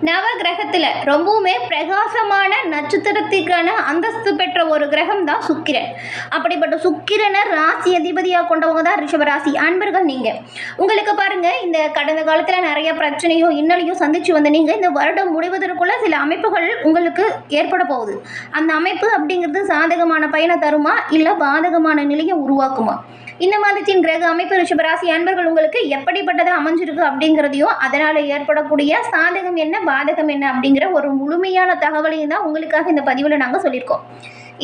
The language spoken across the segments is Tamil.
நவ கிரகத்தில் ரொம்பவுமே பிரகாசமான நட்சத்திரத்திற்கான அந்தஸ்து பெற்ற ஒரு கிரகம் தான் சுக்கிரன். அப்படிப்பட்ட சுக்கிரனை ராசி அதிபதியாக கொண்டவங்க தான் ரிஷபராசி அன்பர்கள். நீங்கள் உங்களுக்கு பாருங்கள், இந்த கடந்த காலத்தில் நிறைய பிரச்சனையோ இன்னலையோ சந்திச்சு வந்த நீங்கள் இந்த வருடம் முடிவதற்குள்ள சில அமைப்புகள் உங்களுக்கு ஏற்பட போகுது. அந்த அமைப்பு அப்படிங்கிறது சாதகமான பயனை தருமா இல்லை பாதகமான நிலையை உருவாக்குமா? இந்த மாதத்தின் கிரக அமைப்பு ரிஷபராசி அன்பர்கள் உங்களுக்கு எப்படிப்பட்டதாக அமைஞ்சிருக்கு அப்படிங்கிறதையும் அதனால் ஏற்படக்கூடிய சாதகம் என்ன பாதகம் என்ன அப்படிங்கிற ஒரு முழுமையான தகவலையும் தான் உங்களுக்காக இந்த பதிவில் நாங்கள் சொல்லியிருக்கோம்.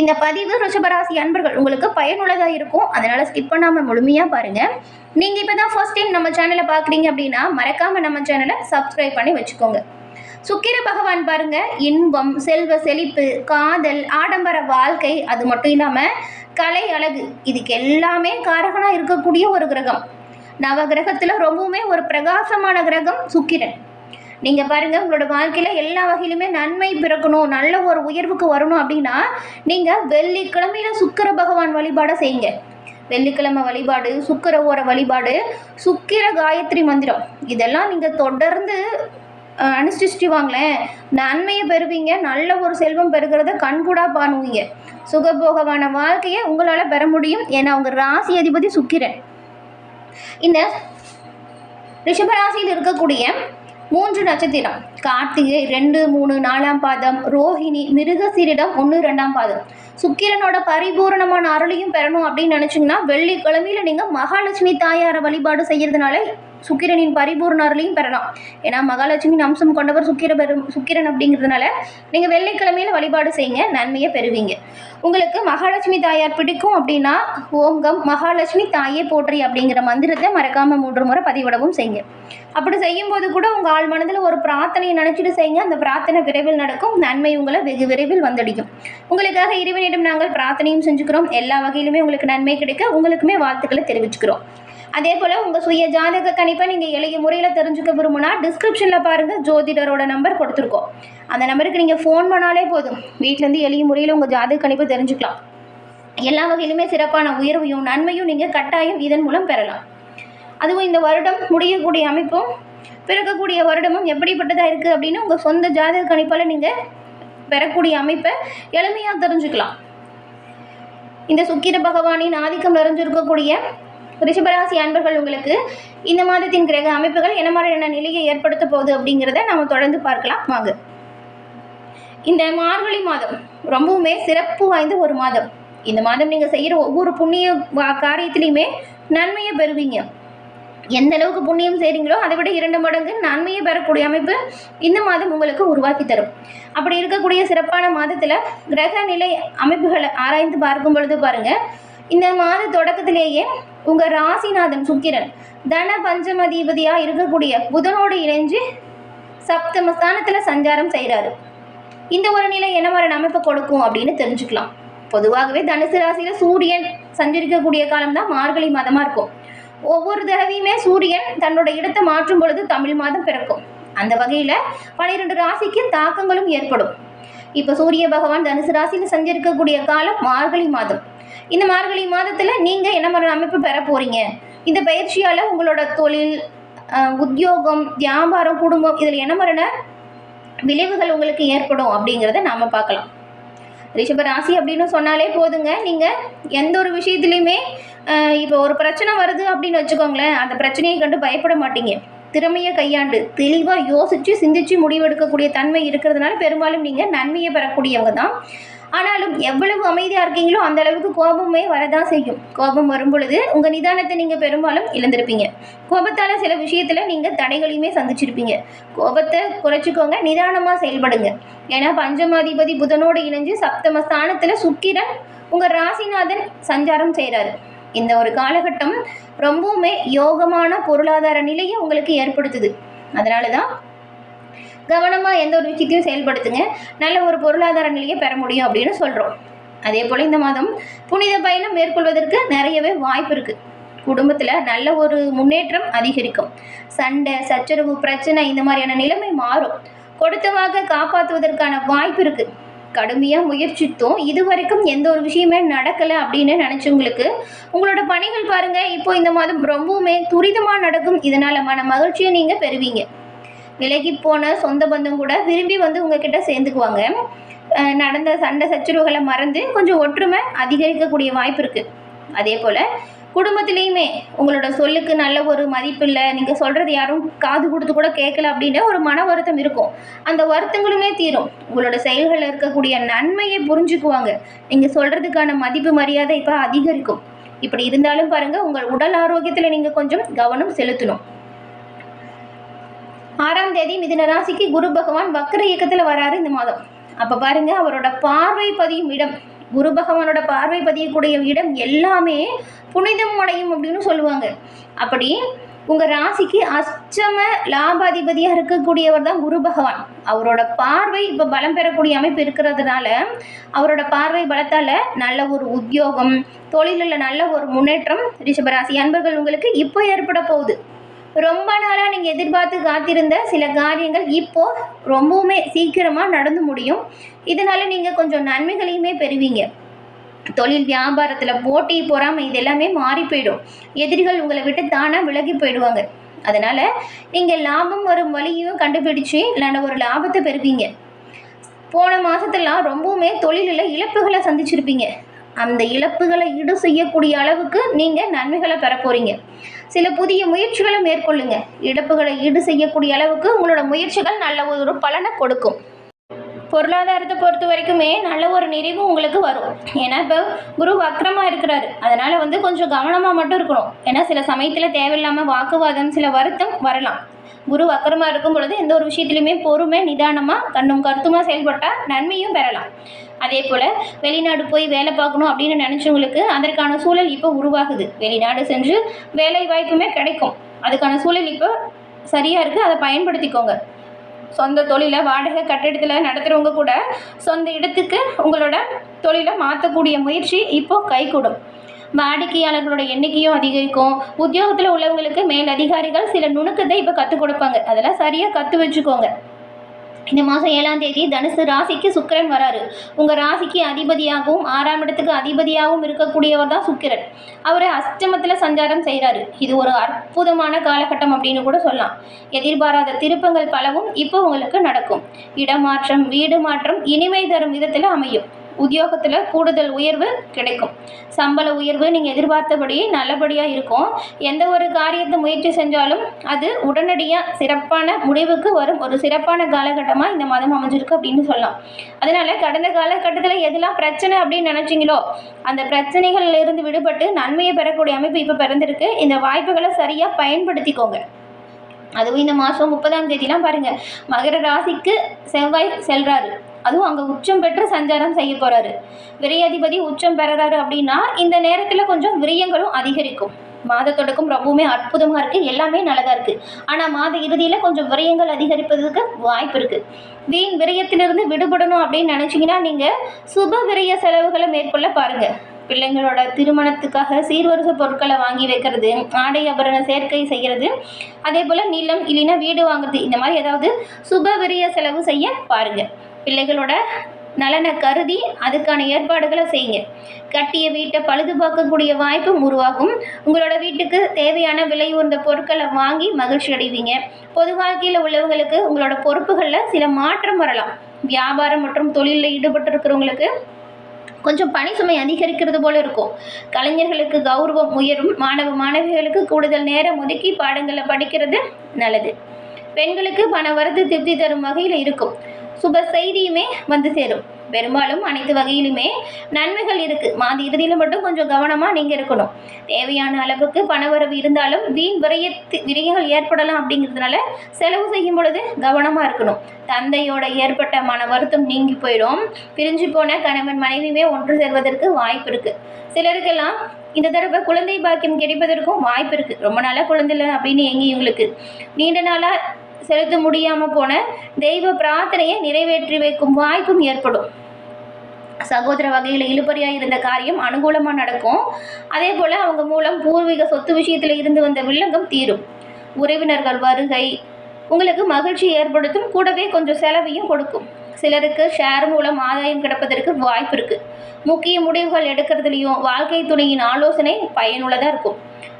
இந்த பதிவு ரிஷபராசி அன்பர்கள் உங்களுக்கு பயனுள்ளதாக இருக்கும், அதனால் ஸ்கிப் பண்ணாமல் முழுமையாக பாருங்கள். நீங்கள் இப்போ தான் ஃபர்ஸ்ட் டைம் நம்ம சேனலை பார்க்குறீங்க அப்படின்னா மறக்காமல் நம்ம சேனலை சப்ஸ்கிரைப் பண்ணி வச்சுக்கோங்க. சுக்கிர பகவான் பாருங்க, இன்பம், செல்வ செழிப்பு, காதல், ஆடம்பர வாழ்க்கை, அது மட்டும் இல்லாமல் கலை, அழகு, இதுக்கு எல்லாமே காரகனாக இருக்கக்கூடிய ஒரு கிரகம். நவ கிரகத்தில் ரொம்பவுமே ஒரு பிரகாசமான கிரகம் சுக்கிரன். நீங்கள் பாருங்கள், உங்களோட வாழ்க்கையில் எல்லா வகையிலுமே நன்மை பிறக்கணும், நல்ல ஒரு உயர்வுக்கு வரணும் அப்படின்னா நீங்கள் வெள்ளிக்கிழமையில் சுக்கிர பகவான் வழிபாடை செய்யுங்க. வெள்ளிக்கிழமை வழிபாடு, சுக்கிர ஓர வழிபாடு, சுக்கிர காயத்ரி மந்திரம், இதெல்லாம் நீங்கள் தொடர்ந்து அனுஷ்டிச்சுட்டு வாங்களேன், நன்மையை பெறுவீங்க. நல்ல ஒரு செல்வம் பெறுகிறத கண்கூடா பண்ணுவீங்க. சுகபோகமான வாழ்க்கையை உங்களால் பெற முடியும். ஏன்னா உங்கள் ராசி அதிபதி சுக்கிரன். இந்த ரிஷபராசியில் இருக்கக்கூடிய 3 நட்சத்திரம் கார்த்திகை 2, 3, 4ஆம் பாதம், ரோஹிணி, மிருகசீரிடம் 1, 2ஆம் பாதம், சுக்கிரனோட பரிபூரணமான அருளையும் பெறணும் அப்படின்னு நினச்சிங்கன்னா வெள்ளிக்கிழமையில் நீங்கள் மகாலட்சுமி தாயாரை வழிபாடு செய்கிறதுனால சுக்கிரனின் பரிபூர்ண அருளையும் பெறலாம். ஏன்னா மகாலட்சுமியின் அம்சம் கொண்டவர் சுக்கிரன் அப்படிங்கிறதுனால நீங்கள் வெள்ளிக்கிழமையில் வழிபாடு செய்யுங்க, நன்மையை பெறுவீங்க. உங்களுக்கு மகாலட்சுமி தாயார் பிடிக்கும் அப்படின்னா ஓம்கம் மகாலட்சுமி தாயே போற்றி அப்படிங்கிற மந்திரத்தை மறக்காமல் 3 முறை பதிவிடவும் செய்யுங்க. அப்படி செய்யும்போது கூட உங்கள் ஆள் மனதில் ஒரு பிரார்த்தனையை நினச்சிட்டு செய்யுங்க. அந்த பிரார்த்தனை விரைவில் நடக்கும், நன்மை உங்களை வெகு விரைவில் வந்தடிக்கும். உங்களுக்காக இறைவனிடம் நாங்கள் பிரார்த்தனையும் செஞ்சுக்கிறோம். எல்லா வகையிலுமே உங்களுக்கு நன்மை கிடைக்க உங்களுக்குமே வாழ்த்துக்களை தெரிவிச்சுக்கிறோம். அதே போல் உங்கள் சுய ஜாதக கணிப்பை நீங்கள் எளிய முறையில் தெரிஞ்சுக்க விரும்புனா டிஸ்கிரிப்ஷனில் பாருங்கள், ஜோதிடரோட நம்பர் கொடுத்துருக்கோம். அந்த நம்பருக்கு நீங்கள் ஃபோன் பண்ணாலே போதும், வீட்டிலேருந்து எளிய முறையில் உங்கள் ஜாதக கணிப்பை தெரிஞ்சுக்கலாம். எல்லா வகையிலுமே சிறப்பான உயர்வையும் நன்மையும் நீங்கள் கட்டாயம் இதன் மூலம் பெறலாம். அதுவும் இந்த வருடம் முடியக்கூடிய அமைப்பும் பிறக்கக்கூடிய வருடமும் எப்படிப்பட்டதாக இருக்குது அப்படின்னு உங்கள் சொந்த ஜாதக கணிப்பால் நீங்கள் பெறக்கூடிய அமைப்பை எளிமையாக தெரிஞ்சுக்கலாம். இந்த சுக்கிர பகவானின் ஆதிக்கம் நிறைஞ்சிருக்கக்கூடிய ரிஷபராசி அன்பர்கள் உங்களுக்கு இந்த மாதத்தின் கிரக அமைப்புகள் என்ன மாதிரியான நிலையை ஏற்படுத்த போகுது அப்படிங்கிறத நம்ம தொடர்ந்து பார்க்கலாம் வாங்க. இந்த மார்கழி மாதம் ரொம்பவுமே சிறப்பு வாய்ந்த ஒரு மாதம். இந்த மாதம் நீங்கள் செய்கிற ஒவ்வொரு புண்ணிய காரியத்திலையுமே நன்மையை பெறுவீங்க. எந்த அளவுக்கு புண்ணியம் செய்கிறீங்களோ அதை விட 2 மடங்கு நன்மையை பெறக்கூடிய அமைப்பு இந்த மாதம் உங்களுக்கு உருவாக்கி தரும். அப்படி இருக்கக்கூடிய சிறப்பான மாதத்தில் கிரக நிலை அமைப்புகளை ஆராய்ந்து பார்க்கும் பொழுது பாருங்கள், இந்த மாத தொடக்கத்திலேயே உங்கள் ராசிநாதன் சுக்கிரன் தன பஞ்சமதிபதியாக இருக்கக்கூடிய புதனோடு இணைஞ்சு சப்தம ஸ்தானத்தில் சஞ்சாரம் செய்கிறாரு. இந்த ஒரு நிலை என்ன மாதிரி அமைப்பு கொடுக்கும் அப்படின்னு தெரிஞ்சுக்கலாம். பொதுவாகவே தனுசு ராசியில் சூரியன் சஞ்சரிக்கக்கூடிய காலம்தான் மார்கழி மாதமாக இருக்கும். ஒவ்வொரு தடவையுமே சூரியன் தன்னோட இடத்தை மாற்றும் பொழுது தமிழ் மாதம் பிறக்கும். அந்த வகையில் 12 ராசிக்கு தாக்கங்களும் ஏற்படும். இப்போ சூரிய பகவான் தனுசு ராசியில் சஞ்சரிக்கக்கூடிய காலம் மார்கழி மாதம். இந்த மார்கழி மாதத்தில் நீங்கள் என்ன மாதிரி அமைப்பு பெற போகிறீங்க, இந்த பயிற்சியால் உங்களோட தொழில், உத்தியோகம், வியாபாரம், குடும்பம், இதில் என்ன மாதிரியான விளைவுகள் உங்களுக்கு ஏற்படும் அப்படிங்கிறத நாம் பார்க்கலாம். ரிஷப ராசி அப்படின்னு சொன்னாலே போதுங்க, நீங்கள் எந்த ஒரு விஷயத்துலையுமே இப்போ ஒரு பிரச்சனை வருது அப்படின்னு வச்சுக்கோங்களேன், அந்த பிரச்சனையை கண்டு பயப்பட மாட்டீங்க. திறமையை கையாண்டு தெளிவாக யோசித்து சிந்தித்து முடிவெடுக்கக்கூடிய தன்மை இருக்கிறதுனால பெரும்பாலும் நீங்கள் நன்மையை பெறக்கூடியவங்க தான். ஆனாலும் எவ்வளவு அமைதியாக இருக்கீங்களோ அந்த அளவுக்கு கோபமே வரதான் செய்யும். கோபம் வரும் பொழுது உங்கள் நிதானத்தை நீங்கள் பெரும்பாலும் இழந்திருப்பீங்க. கோபத்தால் சில விஷயத்தில் நீங்கள் தடைகளையுமே சந்திச்சிருப்பீங்க. கோபத்தை குறைச்சிக்கோங்க, நிதானமாக செயல்படுங்க. ஏன்னா பஞ்சமாதிபதி புதனோடு இணைஞ்சு சப்தம ஸ்தானத்தில் சுக்கிரன் உங்கள் ராசிநாதன் சஞ்சாரம் செய்கிறாரு. இந்த ஒரு காலகட்டம் ரொம்பவுமே யோகமான பொருளாதார நிலையை உங்களுக்கு ஏற்படுத்துது. அதனால தான் கவனமாக எந்த ஒரு விஷயத்தையும் செயல்படுத்துங்க, நல்ல ஒரு பொருளாதார நிலையை பெற முடியும் அப்படின்னு சொல்கிறோம். அதே போல் இந்த மாதம் புனித பயணம் மேற்கொள்வதற்கு நிறையவே வாய்ப்பு இருக்குது. குடும்பத்தில் நல்ல ஒரு முன்னேற்றம் அதிகரிக்கும். சண்டை, சச்சரவு, பிரச்சனை இந்த மாதிரியான நிலைமை மாறும். கொடுத்த வாக்கை காப்பாற்றுவதற்கான வாய்ப்பு இருக்குது. கடுமையாக முயற்சித்தோம் இது வரைக்கும் எந்த ஒரு விஷயமே நடக்கலை அப்படின்னு நினச்சவங்களுக்கு உங்களோட பணிகள் பாருங்கள் இப்போ இந்த மாதம் ரொம்பவுமே துரிதமாக நடக்கும். இதனால் மன மகிழ்ச்சியை நீங்கள் பெறுவீங்க. விலகி போன சொந்த பந்தம் கூட விரும்பி வந்து உங்ககிட்ட சேர்ந்துக்குவாங்க. நடந்த சண்டை சச்சரவுகளை மறந்து கொஞ்சம் ஒற்றுமை அதிகரிக்கக்கூடிய வாய்ப்பு இருக்குது. அதே போல் குடும்பத்திலையுமே உங்களோட சொல்லுக்கு நல்ல ஒரு மதிப்பு இல்லை, நீங்கள் சொல்கிறது யாரும் காது கொடுத்து கூட கேட்கல அப்படின்ற ஒரு மன வருத்தம் இருக்கும். அந்த வருத்தங்களுமே தீரும். உங்களோட செயல்களில் இருக்கக்கூடிய நன்மையை புரிஞ்சுக்குவாங்க. நீங்கள் சொல்கிறதுக்கான மதிப்பு மரியாதை இப்போ அதிகரிக்கும். இப்படி இருந்தாலும் பாருங்கள், உங்கள் உடல் ஆரோக்கியத்தில் நீங்கள் கொஞ்சம் கவனம் செலுத்தணும். 6ஆம் தேதி மிதுன ராசிக்கு குரு பகவான் வக்ர இயக்கத்தில் வராரு இந்த மாதம். அப்போ பாருங்கள், அவரோட பார்வை பதியும் இடம், குரு பகவானோட பார்வை பதியக்கூடிய இடம் எல்லாமே புனிதம் அடையும் அப்படின்னு சொல்லுவாங்க. அப்படி உங்கள் ராசிக்கு அஷ்டம லாபாதிபதியாக இருக்கக்கூடியவர் தான் குரு பகவான். அவரோட பார்வை இப்போ பலம் பெறக்கூடிய அமைப்பு இருக்கிறதுனால அவரோட பார்வை பலத்தால் நல்ல ஒரு உத்தியோகம், தொழிலில் நல்ல ஒரு முன்னேற்றம் ரிஷபராசி அன்பர்கள் உங்களுக்கு இப்போ ஏற்பட போகுது. ரொம்ப நாளாக நீங்கள் எதிர்பார்த்து காத்திருந்த சில காரியங்கள் இப்போது ரொம்பவுமே சீக்கிரமாக நடந்து முடியும். இதனால் நீங்கள் கொஞ்சம் நன்மைகளையுமே பெறுவீங்க. தொழில் வியாபாரத்தில் போட்டி பொறாமை இது எல்லாமே மாறி போயிடும். எதிரிகள் உங்களை விட்டு தானாக விலகி போயிடுவாங்க. அதனால் நீங்கள் லாபம் வரும் வழியையும் கண்டுபிடிச்சு இல்லைன்னா ஒரு லாபத்தை பெறுவீங்க. போன மாதத்துலாம் ரொம்பவுமே தொழிலில் இழப்புகளை சந்திச்சிருப்பீங்க. அந்த இழப்புகளை ஈடு செய்யக்கூடிய அளவுக்கு நீங்கள் நன்மைகளை பெற போகிறீங்க. சில புதிய முயற்சிகளை மேற்கொள்ளுங்க. இழப்புகளை ஈடு செய்யக்கூடிய அளவுக்கு உங்களோட முயற்சிகள் நல்ல ஒரு பலனை கொடுக்கும். பொருளாதாரத்தை பொறுத்த வரைக்குமே நல்ல ஒரு நிறைவு உங்களுக்கு வரும். ஏன்னா இப்போ குரு வக்ரமாக இருக்கிறாரு. அதனால் வந்து கொஞ்சம் கவனமாக மட்டும் இருக்கணும். ஏன்னா சில சமயத்தில் தேவையில்லாமல் வாக்குவாதம், சில வருத்தம் வரலாம். குரு வக்கரமாக இருக்கும் பொழுது எந்த ஒரு விஷயத்துலையுமே பொறுமை நிதானமாக கண்ணும் கருத்துமாக செயல்பட்டால் நன்மையும் பெறலாம். அதே போல் வெளிநாடு போய் வேலை பார்க்கணும் அப்படின்னு நினச்சவங்களுக்கு அதற்கான சூழல் இப்போ உருவாகுது. வெளிநாடு சென்று வேலை வாய்ப்புமே கிடைக்கும். அதுக்கான சூழல் இப்போ சரியாக இருக்குது. அதை பயன்படுத்திக்கோங்க. சொந்த தொழிலை வாடகை கட்டிடத்தில் நடத்துகிறவங்க கூட சொந்த இடத்துக்கு உங்களோட தொழிலை மாற்றக்கூடிய முயற்சி இப்போது கைகூடும். வாடிக்கையாளர்களோட எண்ணிக்கையும் அதிகரிக்கும். உத்தியோகத்தில் உள்ளவங்களுக்கு மேல் அதிகாரிகள் சில நுணுக்கத்தை இப்போ கற்றுக் கொடுப்பாங்க. அதெல்லாம் சரியாக கற்று வச்சுக்கோங்க. இந்த மாதம் 7ஆம் தேதி தனுசு ராசிக்கு சுக்கிரன் வராரு. உங்கள் ராசிக்கு அதிபதியாகவும் 6ஆம் இடத்துக்கு அதிபதியாகவும் இருக்கக்கூடியவர் தான் சுக்கிரன். அவர் அஷ்டமத்தில் சஞ்சாரம் செய்கிறாரு. இது ஒரு அற்புதமான காலகட்டம் அப்படின்னு கூட சொல்லலாம். எதிர்பாராத திருப்பங்கள் பலவும் இப்போ உங்களுக்கு நடக்கும். இடமாற்றம், வீடு மாற்றம் இனிமை தரும் விதத்தில் அமையும். உத்தியோகத்தில் கூடுதல் உயர்வு கிடைக்கும். சம்பள உயர்வு நீங்கள் எதிர்பார்த்தபடி நல்லபடியாக இருக்கும். எந்த ஒரு காரியத்தை முயற்சி செஞ்சாலும் அது உடனடியாக சிறப்பான முடிவுக்கு வரும் ஒரு சிறப்பான காலகட்டமாக இந்த மாதம் அமைஞ்சிருக்கு அப்படின்னு சொல்லலாம். அதனால் கடந்த காலகட்டத்தில் எதெல்லாம் பிரச்சனை அப்படின்னு நினச்சிங்களோ அந்த பிரச்சனைகளிலிருந்து விடுபட்டு நன்மையை பெறக்கூடிய அமைப்பு இப்போ பிறந்திருக்கு. இந்த வாய்ப்புகளை சரியாக பயன்படுத்திக்கோங்க. அதுவும் இந்த மாதம் 30ஆம் தேதிலாம் பாருங்கள், மகர ராசிக்கு செவ்வாய் செல்றாரு. அதுவும் அங்கே உச்சம் பெற்று சஞ்சாரம் செய்ய போகிறாரு. விரையாதிபதி உச்சம் பெறாரு அப்படின்னா இந்த நேரத்தில் கொஞ்சம் விரயங்களும் அதிகரிக்கும். மாத தொடக்கம் ரொம்பவுமே அற்புதமாக இருக்குது. எல்லாமே நல்லதாக இருக்குது. ஆனால் மாத இறுதியில் கொஞ்சம் விரயங்கள் அதிகரிப்பதற்கு வாய்ப்பு இருக்குது. வீண் விரயத்திலிருந்து விடுபடணும் அப்படின்னு நினச்சிங்கன்னா நீங்கள் சுப விரய செலவுகளை மேற்கொள்ள பாருங்கள். பிள்ளைங்களோட திருமணத்துக்காக சீர்வரிசை பொருட்களை வாங்கி வைக்கிறது, ஆடை ஆபரண சேர்க்கை செய்கிறது, அதே போல் நிலம் இல்லைன்னா வீடு வாங்குறது, இந்த மாதிரி ஏதாவது சுப விரய செலவு செய்ய பாருங்கள். பிள்ளைகளோட நலனை கருதி அதுக்கான ஏற்பாடுகளை செய்யுங்க. கட்டிய வீட்டை பழுது பார்க்கக்கூடிய வாய்ப்பும் உருவாகும். உங்களோட வீட்டுக்கு தேவையான விலை உயர்ந்த பொருட்களை வாங்கி மகிழ்ச்சி அடைவீங்க. பொது வாழ்க்கையில் உள்ளவங்களுக்கு உங்களோட பொறுப்புகளில் சில மாற்றம் வரலாம். வியாபாரம் மற்றும் தொழிலில் ஈடுபட்டு இருக்கிறவங்களுக்கு கொஞ்சம் பணி சுமை அதிகரிக்கிறது போல இருக்கும். கலைஞர்களுக்கு கௌரவம் உயரும். மாணவிகளுக்கு கூடுதல் நேரம் ஒதுக்கி பாடங்களை படிக்கிறது நல்லது. பெண்களுக்கு பண வரத்து திருப்தி தரும் வகையில் இருக்கும். சுப செய்தியுமே வந்து சேரும். பெரும்பாலும் அனைத்து வகையிலுமே நன்மைகள் இருக்குது. மாத இறுதியில் மட்டும் கொஞ்சம் கவனமாக நீங்கள் இருக்கணும். தேவையான அளவுக்கு பணவரவு இருந்தாலும் வீண் விரயங்கள் ஏற்படலாம். அப்படிங்கிறதுனால செலவு செய்யும் பொழுது கவனமாக இருக்கணும். தந்தையோட ஏற்பட்ட மன வருத்தம் நீங்கி போயிடும். பிரிஞ்சு போன கணவன் மனைவியுமே ஒன்று சேர்வதற்கு வாய்ப்பு இருக்குது. சிலருக்கெல்லாம் இந்த தடவை குழந்தை பாக்கியம் கிடைப்பதற்கும் வாய்ப்பு இருக்குது. ரொம்ப நாளாக குழந்தை இல்லை அப்படின்னு இவங்களுக்கு நீண்ட நாளாக செலுத்த முடியாமல் போன தெய்வ பிரார்த்தனையை நிறைவேற்றி வைக்கும் வாய்ப்பும் ஏற்படும். சகோதர வகையில் இழுபறியாக இருந்த காரியம் அனுகூலமாக நடக்கும். அதே போல் அவங்க மூலம் பூர்வீக சொத்து விஷயத்தில் இருந்து வந்த வில்லங்கம் தீரும். உறவினர்கள் வருகை உங்களுக்கு மகிழ்ச்சி ஏற்படுத்தும். கூடவே கொஞ்சம் செலவையும் கொடுக்கும். சிலருக்கு ஷேர் மூலம் ஆதாயம் கிடைப்பதற்கு வாய்ப்பு இருக்குது. முக்கிய முடிவுகள் எடுக்கிறதுலையும் வாழ்க்கை துணையின் ஆலோசனை பயனுள்ளதாக இருக்கும்.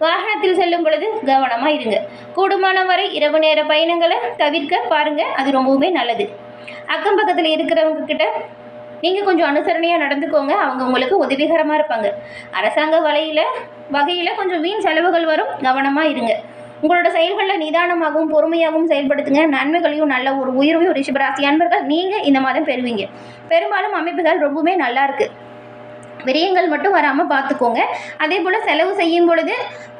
வாகனத்தில் செல்லும் பொழுது கவனமாக இருங்க. கூடுமான வரை இரவு நேர பயணங்களை தவிர்க்க பாருங்கள், அது ரொம்பவுமே நல்லது. அக்கம் பக்கத்தில் இருக்கிறவங்க கிட்ட நீங்கள் கொஞ்சம் அனுசரணையாக நடந்துக்கோங்க, அவங்க உங்களுக்கு உதவிகரமாக இருப்பாங்க. அரசாங்க வகையில் கொஞ்சம் வீண் செலவுகள் வரும், கவனமாக இருங்க. உங்களோட செயல்களில் நிதானமாகவும் பொறுமையாகவும் செயல்படுத்துங்க. நன்மைகளையும் நல்ல ஒரு உயர்வையும் ரிஷபராசி அன்பர்கள் நீங்கள் இந்த மாதம் பெறுவீங்க. பெரும்பாலும் அமைப்புகள் ரொம்பவுமே நல்லா இருக்குது. விரயங்கள் மட்டும் வராமல் பார்த்துக்கோங்க. அதே போல் செலவு செய்யும் பொழுது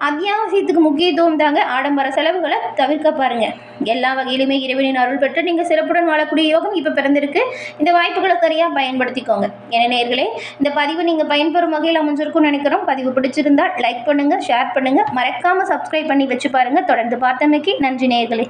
அத்தியாவசியத்துக்கு முக்கியத்துவம் தாங்க. ஆடம்பர செலவுகளை தவிர்க்க பாருங்கள். எல்லா வகையிலுமே இறைவனின் அருள் பெற்று நீங்கள் சிறப்புடன் வாழக்கூடிய யோகம் இப்போ பிறந்திருக்கு. இந்த வாய்ப்புகளை சரியாக பயன்படுத்திக்கோங்க. என நேயர்களே, இந்த பதிவு நீங்கள் பயன்பெறும் வகையில் அமைஞ்சிருக்கும்னு நினைக்கிறோம். பதிவு பிடிச்சிருந்தால் லைக் பண்ணுங்கள், ஷேர் பண்ணுங்கள், மறக்காமல் சப்ஸ்கிரைப் பண்ணி வச்சு பாருங்கள். தொடர்ந்து பார்த்தமைக்கு நன்றி நேயர்களே.